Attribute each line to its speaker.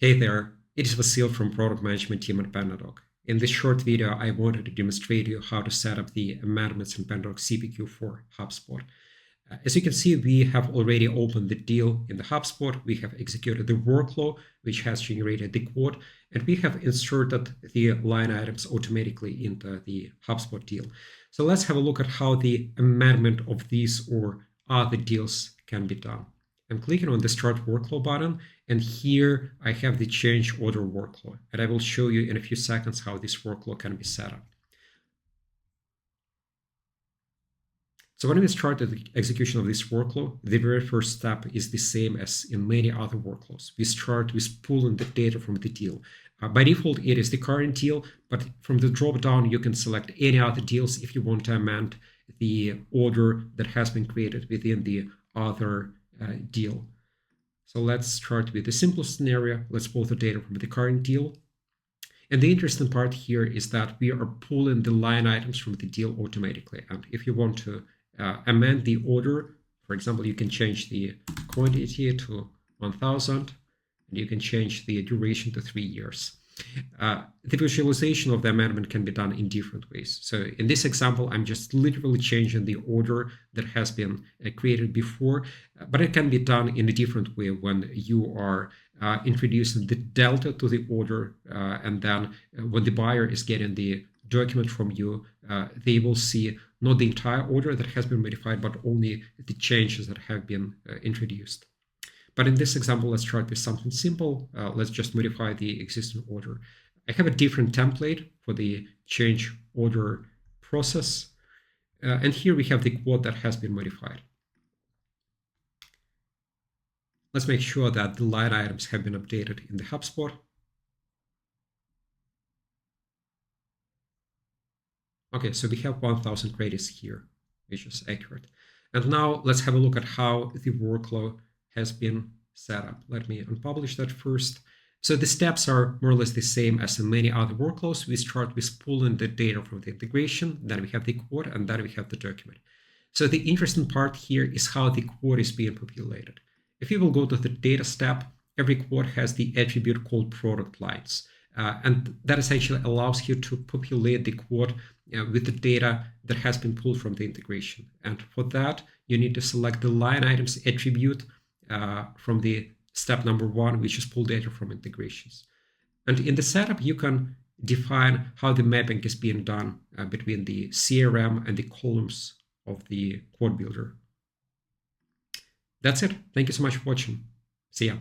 Speaker 1: Hey there, it is Vasil from Product Management team at PandaDoc. In this short video, I wanted to demonstrate you how to set up the amendments in PandaDoc CPQ for HubSpot. As you can see, we have already opened the deal in the HubSpot. We have executed the workflow, which has generated the quote, and we have inserted the line items automatically into the HubSpot deal. So let's have a look at how the amendment of these or other deals can be done. I'm clicking on the Start Workflow button, and here I have the Change Order workflow, and I will show you in a few seconds how this workflow can be set up. So when we start the execution of this workflow, the very first step is the same as in many other workflows. We start with pulling the data from the deal. By default, it is the current deal, but from the drop-down, you can select any other deals if you want to amend the order that has been created within the other deal. So let's start with the simplest scenario. Let's pull the data from the current deal. And the interesting part here is that we are pulling the line items from the deal automatically. And if you want to amend the order, for example, you can change the quantity to 1000, and you can change the duration to 3 years. The visualization of the amendment can be done in different ways. So in this example, I'm just literally changing the order that has been created before, but it can be done in a different way when you are introducing the delta to the order, and then when the buyer is getting the document from you, they will see not the entire order that has been modified, but only the changes that have been introduced. But in this example, let's start with something simple. Let's just modify the existing order. I have a different template for the change order process. And here we have the quote that has been modified. Let's make sure that the line items have been updated in the HubSpot. Okay, so we have 1000 credits here, which is accurate. And now let's have a look at how the workflow has been set up. Let me unpublish that first. So the steps are more or less the same as in many other workflows. We start with pulling the data from the integration, then we have the quote, and then we have the document. So the interesting part here is how the quote is being populated. If you will go to the data step, every quote has the attribute called product lines. And that essentially allows you to populate the quote with the data that has been pulled from the integration. And for that, you need to select the line items attribute from the step number 1, which is pull data from integrations. And in the setup, you can define how the mapping is being done between the CRM and the columns of the quote builder. That's it. Thank you so much for watching. See ya.